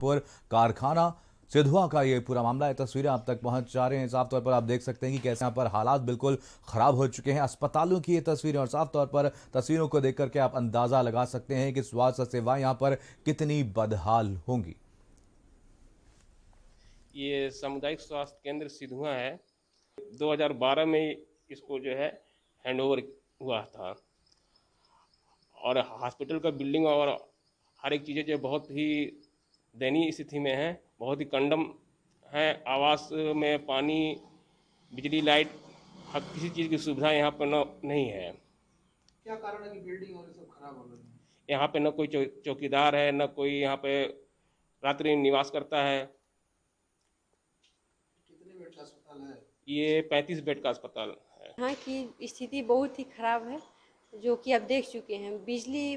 पर कारखाना सिधुआ का ये पूरा मामला है। तस्वीरें आप तक पहुंच जा रहे हैं। साफ तौर पर आप देख सकते हैं कि कैसे यहाँ पर हालात बिल्कुल खराब हो चुके हैं। अस्पतालों की ये तस्वीरें और साफ तौर पर तस्वीरों को देख करके आप अंदाजा लगा सकते हैं कि स्वास्थ्य सेवाएं यहाँ पर कितनी बदहाल होंगी। ये सामुदायिक स्वास्थ्य केंद्र सिधुआ है। 2012 में इसको जो है हैंडओवर हुआ था और हॉस्पिटल का बिल्डिंग और हर एक चीज़ें जो बहुत ही दयनीय स्थिति में है, बहुत ही कंडम है। आवास में पानी, बिजली, लाइट, हर किसी चीज़ की सुविधा यहाँ पर नहीं है। क्या कारण है कि बिल्डिंग और ये सब खराब हो गई? यहाँ पे न कोई चौकीदार है, न कोई यहाँ पे रात्रि निवास करता है। कितने बेड का अस्पताल है? ये 35 बेड का अस्पताल है। यहाँ की स्थिति बहुत ही खराब है, जो कि आप देख चुके हैं। बिजली,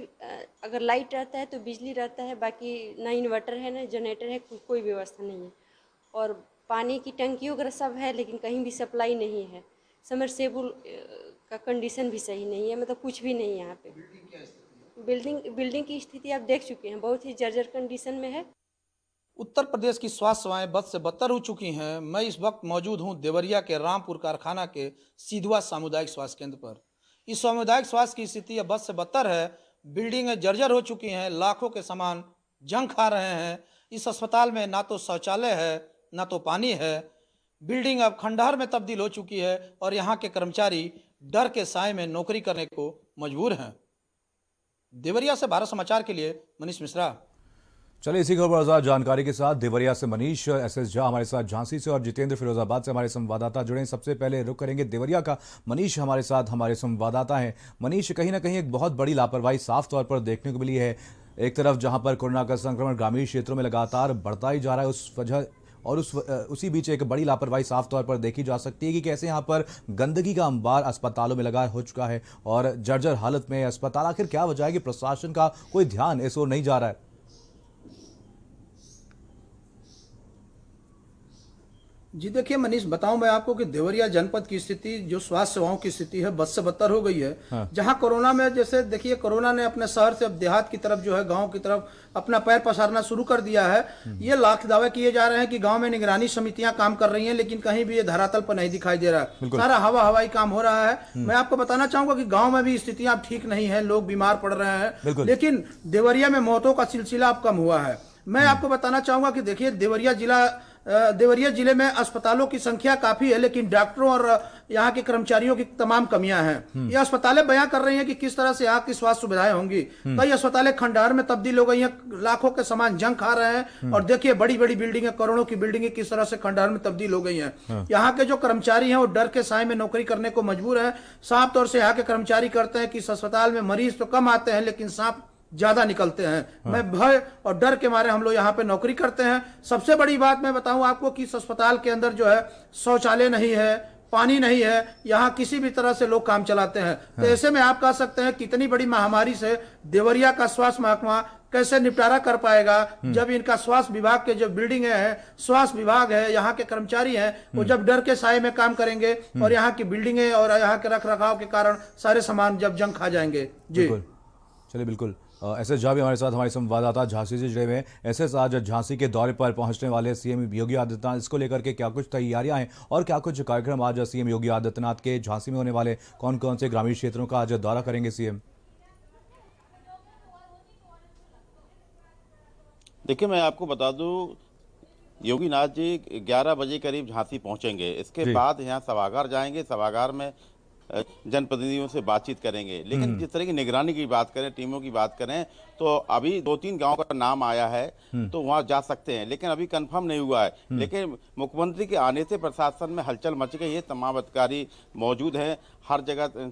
अगर लाइट रहता है तो बिजली रहता है, बाकी ना इन्वर्टर है ना जनरेटर है, कोई व्यवस्था नहीं है। और पानी की टंकी वगैरह सब है, लेकिन कहीं भी सप्लाई नहीं है। समरसेबुल का कंडीशन भी सही नहीं है, मतलब कुछ भी नहीं है यहाँ पे। बिल्डिंग क्या स्थिति है? बिल्डिंग की स्थिति आप देख चुके हैं, बहुत ही जर्जर कंडीशन में है। उत्तर प्रदेश की स्वास्थ्य सेवाएं बद से बदतर हो चुकी हैं। मैं इस वक्त मौजूद हूं देवरिया के रामपुर कारखाना के सिधुआ सामुदायिक स्वास्थ्य केंद्र पर। इस सामुदायिक स्वास्थ्य की स्थिति अब बद से बदतर है। बिल्डिंगें जर्जर हो चुकी हैं, लाखों के सामान जंग खा रहे हैं। इस अस्पताल में ना तो शौचालय है, ना तो पानी है। बिल्डिंग अब खंडहर में तब्दील हो चुकी है और यहाँ के कर्मचारी डर के साए में नौकरी करने को मजबूर हैं। देवरिया से भारत समाचार के लिए मनीष मिश्रा। चलिए इसी खबर पर जानकारी के साथ देवरिया से मनीष एसएस झा हमारे साथ झांसी से और जितेंद्र फिरोजाबाद से हमारे संवाददाता जुड़े हैं। सबसे पहले रुख करेंगे देवरिया का। मनीष हमारे साथ हमारे संवाददाता हैं। मनीष, कहीं ना कहीं एक बहुत बड़ी लापरवाही साफ तौर पर देखने को मिली है। एक तरफ जहां पर कोरोना का संक्रमण ग्रामीण क्षेत्रों में लगातार बढ़ता ही जा रहा है, उस वजह और उसी बीच एक बड़ी लापरवाही साफ तौर पर देखी जा सकती है कि कैसे यहाँ पर गंदगी का अंबार अस्पतालों में लगा हो चुका है और जर्जर हालत में अस्पताल। आखिर क्या वजह है कि प्रशासन का कोई ध्यान इस ओर नहीं जा रहा है? जी देखिए मनीष, बताऊं मैं आपको कि देवरिया जनपद की स्थिति, जो स्वास्थ्य सेवाओं की स्थिति है, बद से बदतर हो गई है। हाँ। जहां कोरोना में, जैसे देखिए कोरोना ने अपने शहर से अब देहात की तरफ जो है, गांव की तरफ अपना पैर पसारना शुरू कर दिया है। ये लाख दावे किए जा रहे हैं कि गांव में निगरानी समितियां काम कर रही हैं, लेकिन कहीं भी ये धरातल पर नहीं दिखाई दे रहा है। सारा हवाई काम हो रहा है। मैं आपको बताना चाहूंगा कि गाँव में भी स्थितियां अब ठीक नहीं है, लोग बीमार पड़ रहे हैं, लेकिन देवरिया में मौतों का सिलसिला अब कम हुआ है। मैं आपको बताना चाहूंगा कि देखिए देवरिया जिले में अस्पतालों की संख्या काफी है, लेकिन डॉक्टरों और यहाँ के कर्मचारियों की तमाम कमियां हैं। ये अस्पतालें बयां कर रही हैं कि किस तरह से यहाँ की स्वास्थ्य सुविधाएं होंगी। कई अस्पतालें खंडहर में तब्दील हो गई हैं, लाखों के सामान जंग खा रहे हैं। और देखिए बड़ी बड़ी बिल्डिंगें, करोड़ों की बिल्डिंगें किस तरह से खंडहर में तब्दील हो गई हैं। यहाँ के जो कर्मचारी हैं वो डर के साए में नौकरी करने को मजबूर है। साफ तौर से यहाँ के कर्मचारी करते हैं कि इस अस्पताल में मरीज तो कम आते हैं, लेकिन सांप ज्यादा निकलते हैं। मैं भय और डर के मारे हम लोग यहाँ पे नौकरी करते हैं। सबसे बड़ी बात मैं बताऊं आपको कि इस अस्पताल के अंदर जो है शौचालय नहीं है, पानी नहीं है। यहाँ किसी भी तरह से लोग काम चलाते हैं। तो ऐसे में आप कह सकते हैं कितनी बड़ी महामारी से देवरिया का स्वास्थ्य महकमा कैसे निपटारा कर पाएगा, जब इनका स्वास्थ्य विभाग के जो बिल्डिंग है, स्वास्थ्य विभाग है, यहाँ के कर्मचारी हैं, वो जब डर के साए में काम करेंगे और यहाँ की बिल्डिंगें और यहाँ के रख रखाव के कारण सारे सामान जब जंग खा जाएंगे। जी चलिए बिल्कुल। एसएस झा भी हमारे साथ हमारे संवाददाता झांसी से जुड़े हुए हैं। एसएस, आज झांसी के दौरे पर पहुंचने वाले सीएम योगी आदित्यनाथ, इसको लेकर के क्या कुछ तैयारियां हैं और क्या कुछ कार्यक्रम आज सीएम योगी आदित्यनाथ के झांसी में होने वाले, कौन कौन से ग्रामीण क्षेत्रों का आज दौरा करेंगे सीएम? देखिए, मैं आपको बता दूं, योगी नाथ जी 11 बजे करीब झांसी पहुंचेंगे। इसके बाद यहाँ सभागार जाएंगे। सभागार में जनप्रतिनिधियों से बातचीत करेंगे। लेकिन जिस तरह की निगरानी की बात करें, टीमों की बात करें, तो अभी 2-3 गांव का नाम आया है, तो वहां जा सकते हैं, लेकिन अभी कंफर्म नहीं हुआ है। लेकिन मुख्यमंत्री के आने से प्रशासन में हलचल मच गई है। तमाम अधिकारी मौजूद हैं, हर जगह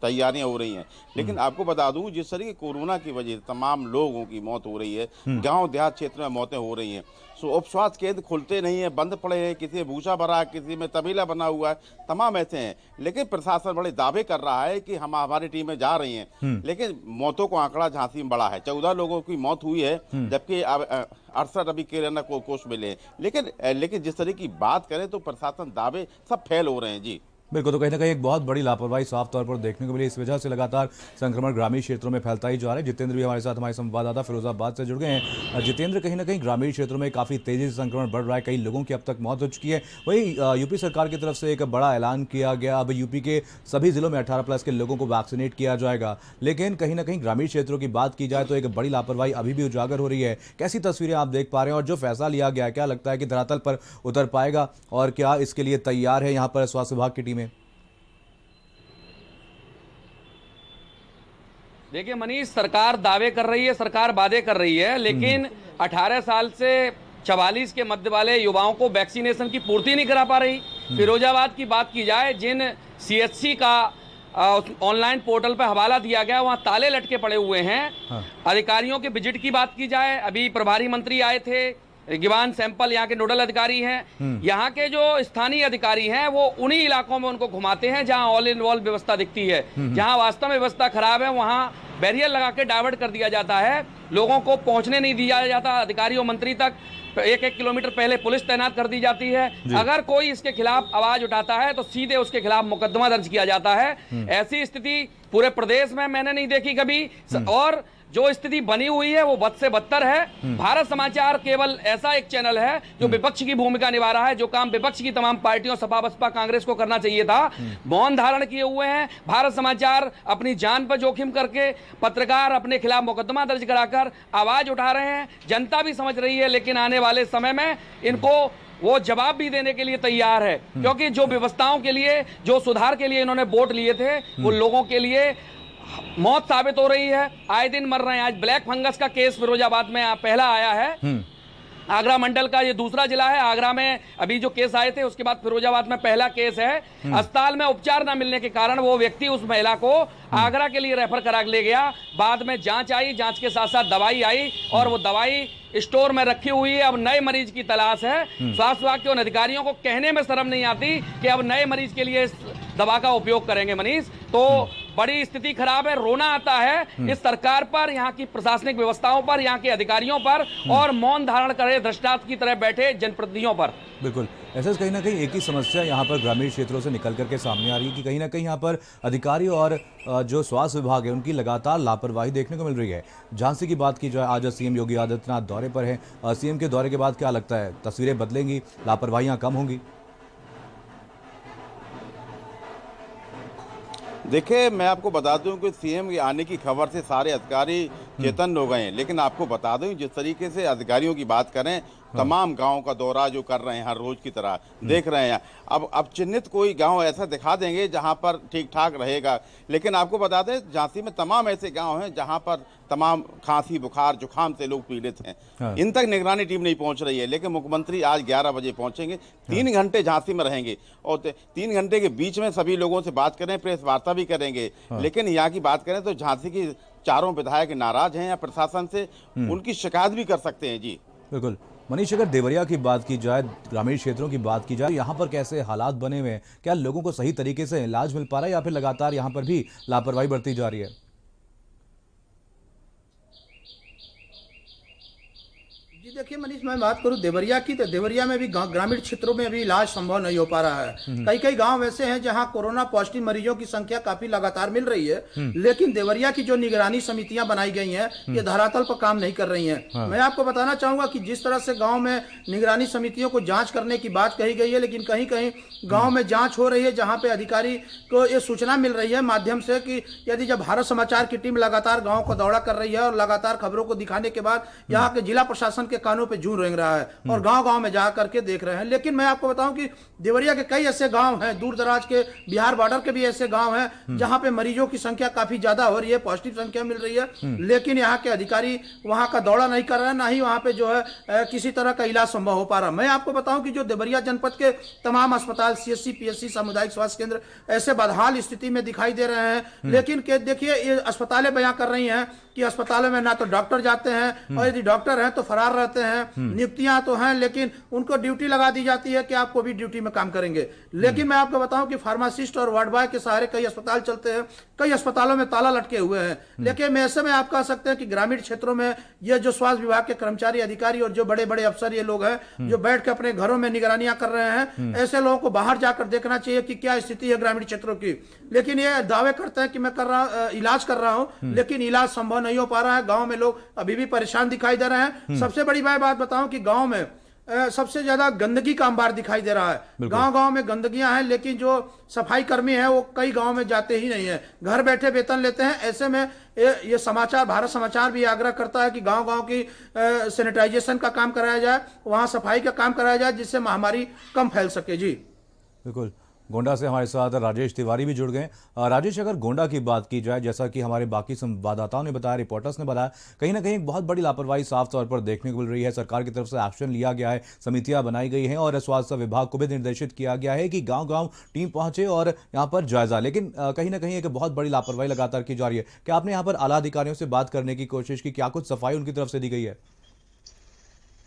तैयारियां हो रही हैं। लेकिन आपको बता दूं, जिस तरह की कोरोना की वजह से तमाम लोगों की मौत हो रही है, गांव देहात क्षेत्र में मौतें हो रही हैं। सो उप स्वास्थ्य केंद्र खुलते नहीं है, बंद पड़े हैं। किसी में भूसा भरा है, किसी में तबीला बना हुआ है, तमाम ऐसे हैं। लेकिन प्रशासन बड़े दावे कर रहा है कि हमारी टीमें जा रही हैं, लेकिन मौतों को आंकड़ा झांसी में बड़ा है। 14 लोगों की मौत हुई है, जबकि 68 अभी कोरोना कोष मिले हैं। लेकिन जिस तरह की बात करें तो प्रशासन दावे सब फेल हो रहे हैं। जी बिल्कुल, तो कहीं ना कहीं एक बहुत बड़ी लापरवाही साफ तौर पर देखने को मिली। इस वजह से लगातार संक्रमण ग्रामीण क्षेत्रों में फैलता ही जा रहा है। जितेंद्र भी हमारे साथ, हमारे संवाददाता फिरोजाबाद से जुड़ गए हैं। जितेंद्र, कहीं ना कहीं ग्रामीण क्षेत्रों में काफ़ी तेजी से संक्रमण बढ़ रहा है, कई लोगों की अब तक मौत हो चुकी है। वहीं यूपी सरकार की तरफ से एक बड़ा ऐलान किया गया, अब यूपी के सभी जिलों में 18+ के लोगों को वैक्सीनेट किया जाएगा। लेकिन कहीं ना कहीं ग्रामीण क्षेत्रों की बात की जाए तो एक बड़ी लापरवाही अभी भी उजागर हो रही है। कैसी तस्वीरें आप देख पा रहे हैं और जो फैसला लिया गया है, क्या लगता है कि धरातल पर उतर पाएगा और क्या इसके लिए तैयार है यहाँ पर स्वास्थ्य विभाग की टीमें? देखिए मनीष, सरकार दावे कर रही है, सरकार वादे कर रही है, लेकिन 18 साल से 44 के मध्य वाले युवाओं को वैक्सीनेशन की पूर्ति नहीं करा पा रही। फिरोजाबाद की बात की जाए, जिन सीएचसी का ऑनलाइन पोर्टल पर हवाला दिया गया वहां ताले लटके पड़े हुए हैं। अधिकारियों के विजिट की बात की जाए, अभी प्रभारी मंत्री आए थे, गिवान सैंपल यहाँ के नोडल अधिकारी हैं। यहाँ के जो स्थानीय अधिकारी हैं वो उन्हीं इलाकों में उनको घुमाते हैं जहाँ ऑल इनवॉल्व व्यवस्था दिखती है। जहाँ वास्तव में व्यवस्था खराब है वहाँ बैरियर लगा के डाइवर्ट कर दिया जाता है, लोगों को पहुंचने नहीं दिया जाता अधिकारियों मंत्री तक। 1-1 किलोमीटर पहले पुलिस तैनात कर दी जाती है। अगर कोई इसके खिलाफ आवाज उठाता है तो सीधे उसके खिलाफ मुकदमा दर्ज किया जाता है। ऐसी स्थिति पूरे प्रदेश में मैंने नहीं देखी कभी, और जो स्थिति बनी हुई है वो बद से बदतर है। भारत समाचार केवल ऐसा एक चैनल है जो विपक्ष की भूमिका निभा रहा है, जो काम विपक्ष की तमाम पार्टियों, सपा बसपा कांग्रेस को करना चाहिए था, मौन धारण किए हुए हैं। भारत समाचार अपनी जान पर जोखिम करके पत्रकार अपने खिलाफ मुकदमा दर्ज कराकर आवाज उठा रहे हैं। जनता भी समझ रही है, लेकिन आने वाले समय में इनको वो जवाब भी देने के लिए तैयार है, क्योंकि जो व्यवस्थाओं के लिए, जो सुधार के लिए इन्होंने वोट लिए थे, वो लोगों के लिए मौत साबित हो रही है। आए दिन मर रहे हैं। आज ब्लैक फंगस का केस फिरोजाबाद में पहला आया है। आगरा मंडल का ये दूसरा जिला है। आगरा में अभी जो केस आए थे उसके बाद फिरोजाबाद में पहला केस है। अस्पताल में उपचार न मिलने के कारण वो व्यक्ति उस महिला को आगरा के लिए रेफर करा ले गया। बाद में जांच आई, जांच के साथ साथ दवाई आई और वो दवाई स्टोर में रखी हुई है। अब नए मरीज की तलाश है। स्वास्थ्य विभाग के उन अधिकारियों को कहने में शर्म नहीं आती कि अब नए मरीज के लिए इस दवा का उपयोग करेंगे। मनीष, तो बड़ी स्थिति खराब है। रोना आता है इस सरकार पर, यहाँ की प्रशासनिक व्यवस्थाओं पर, यहाँ के अधिकारियों पर और मौन धारण करे दृष्टांत की तरह बैठे जनप्रतिनिधियों पर। बिल्कुल, ऐसा कहीं ना कहीं एक ही समस्या यहाँ पर ग्रामीण क्षेत्रों से निकल करके सामने आ रही है कि कहीं ना कहीं यहाँ पर अधिकारी और जो स्वास्थ्य विभाग है उनकी लगातार लापरवाही देखने को मिल रही है। झांसी की बात की जाए, आज सीएम योगी आदित्यनाथ दौरे पर है। सीएम के दौरे के बाद क्या लगता है, तस्वीरें बदलेंगी, लापरवाहियां कम होंगी? देखिए, मैं आपको बता दूं कि सीएम के आने की खबर से सारे अधिकारी चेतन हो गए हैं, लेकिन आपको बता दूं जिस तरीके से अधिकारियों की बात करें, तमाम गांव का दौरा जो कर रहे हैं हर रोज की तरह देख रहे हैं। अब चिन्हित कोई गांव ऐसा दिखा देंगे जहां पर ठीक ठाक रहेगा, लेकिन आपको बता दें झांसी में तमाम ऐसे गांव हैं जहां पर तमाम खांसी, बुखार, जुकाम से लोग पीड़ित हैं। इन तक निगरानी टीम नहीं पहुंच रही है, लेकिन मुख्यमंत्री आज 11 बजे पहुंचेंगे। 3 घंटे झांसी में रहेंगे और 3 घंटे के बीच में सभी लोगों से बात करें, प्रेस वार्ता भी करेंगे। लेकिन यहाँ की बात करें तो झांसी की चारों विधायक नाराज हैं या प्रशासन से, उनकी शिकायत भी कर सकते हैं। जी बिल्कुल मनीष, अगर देवरिया की बात की जाए, ग्रामीण क्षेत्रों की बात की जाए, यहाँ पर कैसे हालात बने हुए हैं? क्या लोगों को सही तरीके से इलाज मिल पा रहा है या फिर लगातार यहाँ पर भी लापरवाही बढ़ती जा रही है? जी देखिए मनीष, मैं बात करूं देवरिया की, तो देवरिया में भी ग्रामीण क्षेत्रों में अभी इलाज संभव नहीं हो पा रहा है। कई कई गांव ऐसे हैं जहां कोरोना पॉजिटिव मरीजों की संख्या काफी लगातार मिल रही है, लेकिन देवरिया की जो निगरानी समितियां बनाई गई हैं ये धरातल पर काम नहीं कर रही हैं। मैं आपको बताना चाहूंगा कि जिस तरह से गाँव में निगरानी समितियों को जाँच करने की बात कही गई है, लेकिन कहीं कहीं गाँव में जाँच हो रही है जहाँ पे अधिकारी को ये सूचना मिल रही है माध्यम से कि यदि जब भारत समाचार की टीम लगातार गाँव का दौरा कर रही है और लगातार खबरों को दिखाने के बाद यहाँ के जिला प्रशासन के कानों पे जूं रेंग रहा है और गांव-गांव में जा करके देख रहे हैं। लेकिन मैं आपको बताऊं कि देवरिया के कई ऐसे गांव हैं, दूर दराज के बिहार बॉर्डर के भी ऐसे गांव हैं जहां पे मरीजों की संख्या काफी ज्यादा हो रही है, पॉजिटिव संख्या मिल रही है, लेकिन यहाँ के अधिकारी वहां का दौरा नहीं कर रहे हैं, ना ही वहां पे जो है किसी तरह का इलाज संभव हो पा रहा। मैं आपको बताऊं कि जो देवरिया जनपद के तमाम अस्पताल, सीएचसी, पीएचसी, सामुदायिक स्वास्थ्य केंद्र ऐसे बदहाल स्थिति में दिखाई दे रहे हैं। लेकिन देखिए ये अस्पतालें बयां कर रही हैं कि अस्पतालों में ना तो डॉक्टर जाते हैं, और यदि डॉक्टर हैं तो फरार रहते हैं। नियुक्तियां तो हैं लेकिन उनको ड्यूटी लगा दी जाती है कि आप कोविड ड्यूटी में काम करेंगे। लेकिन मैं आपको बताऊं कि फार्मासिस्ट और वार्ड बॉय के सहारे कई अस्पताल चलते हैं, कई अस्पतालों में ताला लटके हुए हैं। लेकिन ऐसे में आप कह सकते हैं कि ग्रामीण क्षेत्रों में ये जो स्वास्थ्य विभाग के कर्मचारी, अधिकारी और जो बड़े बड़े अफसर ये लोग हैं जो बैठ के अपने घरों में निगरानियां कर रहे हैं, ऐसे लोगों को बाहर जाकर देखना चाहिए कि क्या स्थिति है ग्रामीण क्षेत्रों की। लेकिन ये दावे करते हैं कि मैं इलाज कर रहा हूं, लेकिन इलाज संभव नहीं हो पा रहा है। गांव में लोग अभी भी परेशान दिखाई दे रहे हैं। सबसे बड़ी मैं बात बताऊं कि गांव में सबसे ज्यादा गंदगी का अंबार दिखाई दे रहा है। गांव-गांव में गंदगियां हैं, लेकिन जो सफाई कर्मी है वो कई गांव में जाते ही नहीं है, घर बैठे वेतन लेते हैं। ऐसे में ये समाचार, भारत समाचार भी आग्रह करता है कि गांव-गांव की सैनिटाइजेशन का काम कराया जाए, वहां सफाई का काम कराया जाए, जिससे महामारी कम फैल सके। जी बिल्कुल। गोंडा से हमारे साथ राजेश तिवारी भी जुड़ गए। राजेश, अगर गोंडा की बात की जाए, जैसा कि हमारे बाकी संवाददाताओं ने बताया, रिपोर्टर्स ने बताया, कहीं ना कहीं एक बहुत बड़ी लापरवाही साफ तौर पर देखने को मिल रही है। सरकार की तरफ से एक्शन लिया गया है, समितियां बनाई गई हैं और स्वास्थ्य विभाग को भी निर्देशित किया गया है कि गांव-गांव टीम पहुंचे और यहां पर जायजा। लेकिन कहीं ना कहीं एक बहुत बड़ी लापरवाही लगातार की जा रही है। क्या आपने यहाँ पर आला अधिकारियों से बात करने की कोशिश की? क्या कुछ सफाई उनकी तरफ से दी गई है?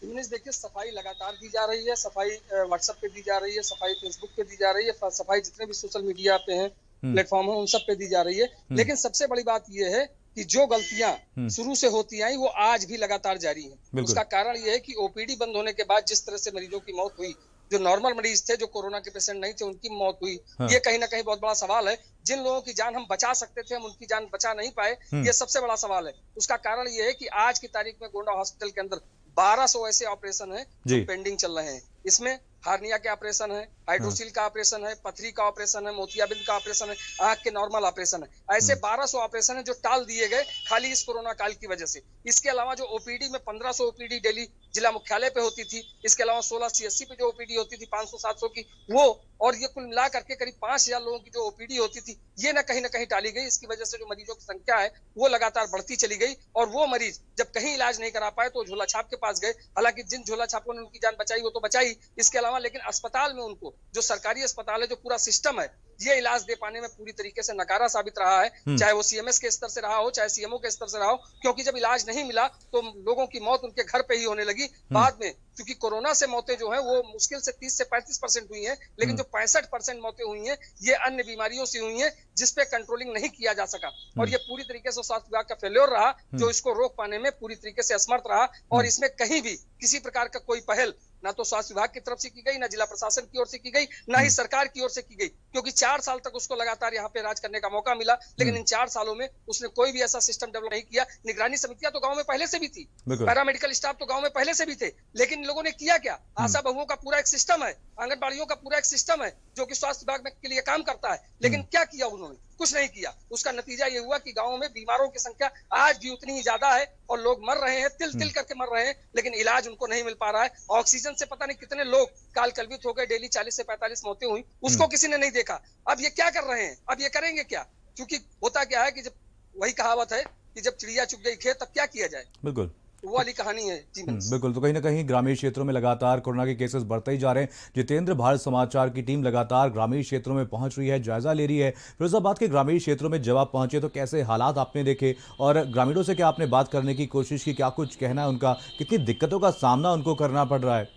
देखिए, सफाई लगातार दी जा रही है, सफाई व्हाट्सएप पे दी जा रही है, सफाई फेसबुक पे दी जा रही है, सफाई जितने भी सोशल मीडिया पे हैं प्लेटफॉर्म है उन सब पे दी जा रही है। लेकिन सबसे बड़ी बात यह है कि जो गलतियां शुरू से होती आई वो आज भी लगातार जारी है। उसका कारण यह है कि ओपीडी बंद होने के बाद जिस तरह से मरीजों की मौत हुई, जो नॉर्मल मरीज थे, जो कोरोना के पेशेंट नहीं थे, उनकी मौत हुई, ये कहीं ना कहीं बहुत बड़ा सवाल है। जिन लोगों की जान हम बचा सकते थे, हम उनकी जान बचा नहीं पाए, ये सबसे बड़ा सवाल है। उसका कारण ये है कि आज की तारीख में गोंडा हॉस्पिटल के अंदर 1200 ऐसे ऑपरेशन हैं जो पेंडिंग चल रहे हैं। इसमें हार्निया के ऑपरेशन है, हाइड्रोसील का ऑपरेशन है, पथरी का ऑपरेशन है, मोतियाबिंद का ऑपरेशन है, आंख के नॉर्मल ऑपरेशन है। ऐसे 1200 ऑपरेशन है जो टाल दिए गए खाली इस कोरोना काल की वजह से। इसके अलावा जो ओपीडी में 1500 ओपीडी डेली जिला मुख्यालय पे होती थी, इसके अलावा 16 सीएससी पे जो ओपीडी होती थी 500-700 की, वो और ये कुल मिला करके करीब 5000 लोगों की जो ओपीडी होती थी, ये ना कहीं टाली गई। इसकी वजह से जो मरीजों की संख्या है वो लगातार बढ़ती चली गई, और वो मरीज जब कहीं इलाज नहीं करा पाए तो झोला छाप के पास गए। हालांकि जिन झोला छापों ने उनकी जान बचाई वो तो बचाई, इसके अलावा लेकिन अस्पताल में उनको, जो सरकारी अस्पताल है, जो पूरा सिस्टम है, ये इलाज दे पाने में पूरी तरीके से नकारा साबित रहा है। चाहे वो सीएमएस के स्तर से रहा हो, चाहे सीएमओ के स्तर से रहा हो, क्योंकि जब इलाज नहीं मिला तो लोगों की मौत उनके घर पे ही होने लगी। बाद में क्योंकि कोरोना से मौतें जो है वो मुश्किल से 30 से 35% हुई हैं, लेकिन जो 65% मौतें हुई हैं ये अन्य बीमारियों से हुई हैं जिसपे कंट्रोलिंग नहीं किया जा सका, और ये पूरी तरीके से स्वास्थ्य विभाग का फेल्योर रहा, जो इसको रोक पाने में पूरी तरीके से असमर्थ रहा। और इसमें कहीं भी किसी प्रकार का कोई पहल ना तो स्वास्थ्य विभाग की तरफ से की गई, ना जिला प्रशासन की ओर से की गई, ना ही सरकार की ओर से की गई, क्योंकि 4 साल तक उसको लगातार यहाँ पे राज करने का मौका मिला, लेकिन इन 4 सालों में उसने कोई भी ऐसा सिस्टम डेवलप नहीं किया। निगरानी समितियां तो गांव में पहले से भी थी, पैरामेडिकल स्टाफ तो गांव में पहले से भी थे, लेकिन इन लोगों ने किया क्या? आशा बहुओं का पूरा एक सिस्टम है, आंगनबाड़ियों का पूरा एक सिस्टम है जो कि स्वास्थ्य विभाग के लिए काम करता है, लेकिन क्या किया उन्होंने? कुछ नहीं किया। उसका नतीजा ये हुआ कि गांवों में बीमारों की संख्या आज भी उतनी ही ज्यादा है और लोग मर रहे हैं, तिल करके मर रहे हैं, लेकिन इलाज उनको नहीं मिल पा रहा है। ऑक्सीजन से पता नहीं कितने लोग काल कलवित हो गए, डेली 40 से 45 मौतें हुई, उसको किसी ने नहीं देखा। अब ये क्या कर रहे हैं? अब ये करेंगे क्या? क्योंकि होता क्या है कि जब वही कहावत है कि जब चिड़िया चुग गई खेत तब क्या किया जाए, बिल्कुल वो वाली कहानी है। जी बिल्कुल। तो कहीं ना कहीं ग्रामीण क्षेत्रों में लगातार कोरोना के केसेस बढ़ते ही जा रहे हैं। जितेंद्र, भारत समाचार की टीम लगातार ग्रामीण क्षेत्रों में पहुंच रही है, जायजा ले रही है। फिरोजाबाद के ग्रामीण क्षेत्रों में जब आप पहुंचे तो कैसे हालात आपने देखे और ग्रामीणों से क्या आपने बात करने की कोशिश की? क्या कुछ कहना है उनका? कितनी दिक्कतों का सामना उनको करना पड़ रहा है?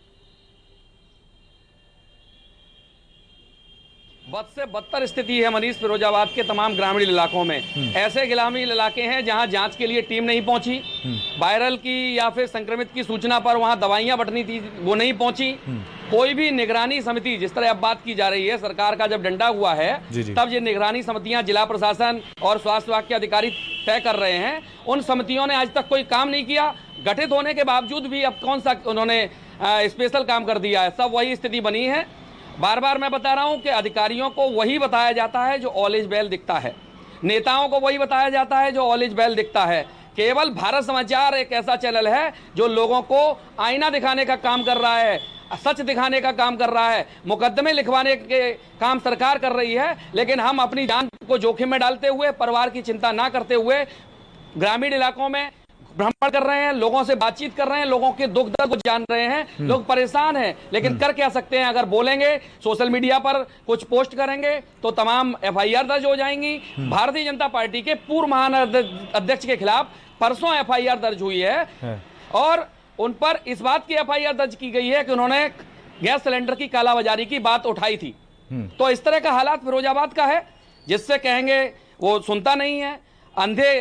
बद से बदतर स्थिति है मनीष फिरोजाबाद के तमाम ग्रामीण इलाकों में। ऐसे ग्रामीण इलाके हैं जहां जांच के लिए टीम नहीं पहुंची, वायरल की या फिर संक्रमित की सूचना पर वहां दवाइयां बंटनी थी वो नहीं पहुंची। कोई भी निगरानी समिति, जिस तरह अब बात की जा रही है, सरकार का जब डंडा हुआ है तब ये निगरानी समितियां जिला प्रशासन और स्वास्थ्य विभाग के अधिकारी तय कर रहे हैं। उन समितियों ने आज तक कोई काम नहीं किया। गठित होने के बावजूद भी अब कौन सा उन्होंने स्पेशल काम कर दिया है? सब वही स्थिति बनी है। बार बार मैं बता रहा हूं कि अधिकारियों को वही बताया जाता है जो ऑल इज वेल दिखता है, नेताओं को वही बताया जाता है जो ऑल इज वेल दिखता है। केवल भारत समाचार एक ऐसा चैनल है जो लोगों को आईना दिखाने का काम कर रहा है, सच दिखाने का काम कर रहा है। मुकदमे लिखवाने के काम सरकार कर रही है, लेकिन हम अपनी जान को जोखिम में डालते हुए, परिवार की चिंता ना करते हुए ग्रामीण इलाकों में भ्रमण कर रहे हैं, लोगों से बातचीत कर रहे हैं, लोगों के दुख दर्द को जान रहे हैं। लोग परेशान हैं, लेकिन कर क्या सकते हैं? अगर बोलेंगे, सोशल मीडिया पर कुछ पोस्ट करेंगे तो तमाम एफआईआर दर्ज हो जाएंगी। भारतीय जनता पार्टी के पूर्व महाअध्यक्ष के खिलाफ परसों एफआईआर दर्ज हुई है और उन पर इस बात की एफआईआर दर्ज की गई है कि उन्होंने गैस सिलेंडर की कालाबाजारी की बात उठाई थी। तो इस तरह का हालात फिरोजाबाद का है, जिससे कहेंगे वो सुनता नहीं है, अंधे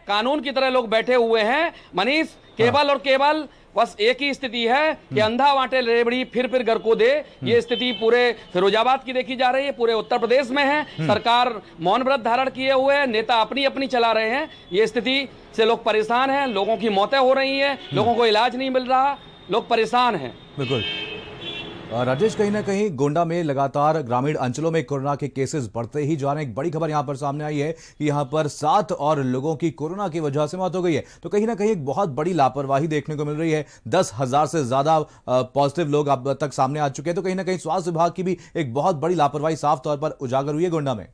कानून की तरह लोग बैठे हुए हैं। मनीष, केवल और केवल बस एक ही स्थिति है कि अंधा बांटे रेवड़ी फिर घर को दे। ये स्थिति पूरे फिरोजाबाद की देखी जा रही है, पूरे उत्तर प्रदेश में है। सरकार मौन व्रत धारण किए हुए है, नेता अपनी अपनी चला रहे हैं। ये स्थिति से लोग परेशान हैं, लोगों की मौतें हो रही हैं, लोगों को इलाज नहीं मिल रहा, लोग परेशान हैं। बिल्कुल राजेश, कहीं ना कहीं गोंडा में लगातार ग्रामीण अंचलों में कोरोना के केसेस बढ़ते ही जा रहे हैं। एक बड़ी खबर यहां पर सामने आई है कि यहां पर 7 और लोगों की कोरोना की वजह से मौत हो गई है। तो कहीं ना कहीं एक बहुत बड़ी लापरवाही देखने को मिल रही है। 10,000 से ज्यादा पॉजिटिव लोग अब तक सामने आ चुके हैं। तो कहीं ना कहीं स्वास्थ्य विभाग की भी एक बहुत बड़ी लापरवाही साफ तौर पर उजागर हुई है गोंडा में,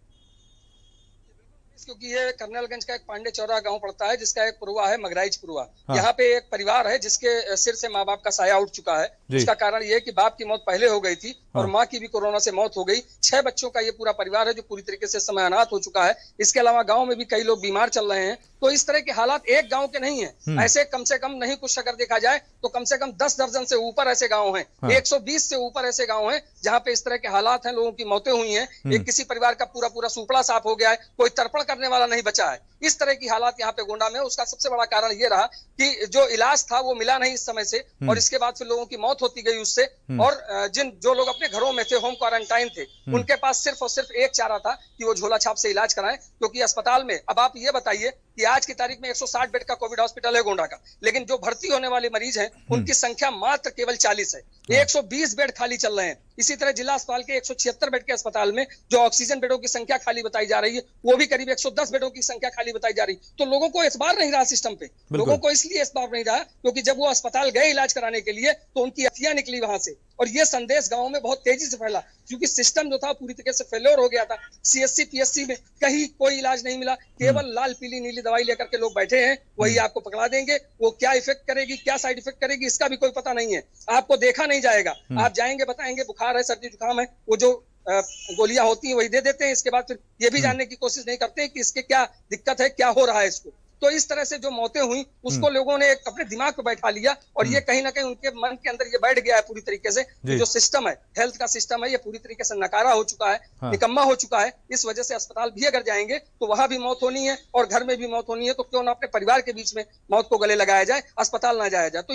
क्योंकि ये कर्नलगंज का एक पांडे चौरा गांव पड़ता है, जिसका एक पुरवा है मगराइच पुरवा। यहाँ पे एक परिवार है जिसके सिर से माँ बाप का साया उठ चुका है। इसका कारण ये है कि बाप की मौत पहले हो गई थी और माँ की भी कोरोना से मौत हो गई। 6 बच्चों का ये पूरा परिवार है जो पूरी तरीके से समय अनाथ हो चुका है। इसके अलावा गाँव में भी कई लोग बीमार चल रहे हैं। तो इस तरह के हालात एक गांव के नहीं है, ऐसे कम से कम नहीं कुछ अगर देखा जाए तो कम से कम 10 दर्जन से ऊपर ऐसे गांव हैं, 120 से ऊपर ऐसे गांव हैं जहां पे इस तरह के हालात हैं, लोगों की मौतें हुई हैं। एक किसी परिवार का पूरा सुपड़ा साफ हो गया है, कोई तर्पण करने वाला नहीं बचा है। इस तरह की हालात यहाँ पे गोंडा में। उसका सबसे बड़ा कारण ये रहा कि जो इलाज था वो मिला नहीं इस समय से, और इसके बाद फिर लोगों की मौत होती गई उससे। और जो लोग अपने घरों में थे, होम क्वारंटाइन थे, उनके पास सिर्फ और सिर्फ एक चारा था कि वो झोला छाप से इलाज कराएं, क्योंकि अस्पताल में अब आप ये बताइए कि आज की तारीख में 160 बेड का कोविड हॉस्पिटल है गोंडा का, लेकिन जो भर्ती होने वाले मरीज हैं उनकी संख्या मात्र केवल 40 है। 120 बेड खाली चल रहे हैं। इसी तरह जिला अस्पताल के 176 बेड के अस्पताल में जो ऑक्सीजन बेडों की संख्या खाली बताई जा रही है, वो भी करीब 110 बेडों की संख्या खाली बताई जा रही है। तो लोगों को इतबार नहीं रहा सिस्टम पे। लोगों को इसलिए इतबार नहीं रहा क्योंकि जब वो अस्पताल गए इलाज कराने के लिए तो उनकी अथियां निकली वहां से, और ये संदेश गांव में बहुत तेजी से फैला, क्योंकि सिस्टम जो था पूरी तरीके से फेल्योर हो गया था। सीएससी पीएससी में कहीं कोई इलाज नहीं मिला, केवल लाल पीली नीली दवाई लेकर के लोग बैठे हैं, वही आपको पकड़ा देंगे। वो क्या इफेक्ट करेगी, क्या साइड इफेक्ट करेगी, इसका भी कोई पता नहीं है, आपको देखा नहीं जाएगा। आप जाएंगे बताएंगे बुखार है, सर्दी जुकाम है, वो जो गोलियां होती हैं वही दे देते हैं। इसके बाद फिर ये भी जानने की कोशिश नहीं करते कि इसके क्या दिक्कत है, क्या हो रहा है इसको। तो इस तरह से जो मौतें हुई उसको लोगों ने अपने दिमाग पे बैठा लिया, और ये कहीं ना कहीं उनके मन के अंदर ये बैठ गया है पूरी तरीके से कि जो सिस्टम है, हेल्थ का सिस्टम है, ये पूरी तरीके से नकारा हो चुका है, निकम्मा हो चुका है। इस वजह से अस्पताल भी अगर जाएंगे तो वहां भी मौत होनी है और घर में भी मौत होनी है, तो क्यों ना अपने परिवार के बीच में मौत को गले लगाया जाए, अस्पताल ना जाया जाए। तो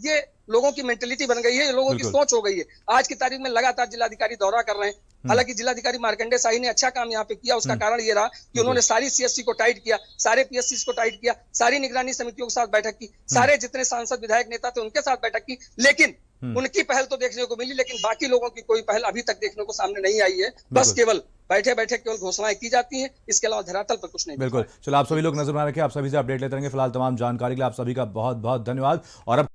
ये लोगों की मेंटेलिटी बन गई है, लोगों की सोच हो गई है। आज की तारीख में लगातार जिलाधिकारी दौरा कर रहे हैं। हालांकि जिलाधिकारी मार्कंडे शाही ने अच्छा काम यहाँ पे किया। उसका कारण ये रहा कि उन्होंने सारी सीएससी को टाइट किया, सारे पीएससी को टाइट किया, सारी निगरानी समितियों के साथ बैठक की, सारे जितने सांसद विधायक नेता थे उनके साथ बैठक की। लेकिन उनकी पहल तो देखने को मिली, लेकिन बाकी लोगों की कोई पहल अभी तक देखने को सामने नहीं आई है। बस केवल बैठे बैठे केवल घोषणाएं की जाती हैं, इसके अलावा धरातल पर कुछ नहीं। बिल्कुल। चलो, आप सभी लोग नजर बना रखें, आप सभी से अपडेट लेते रहेंगे। फिलहाल तमाम जानकारी के लिए आप सभी का बहुत बहुत धन्यवाद। और अब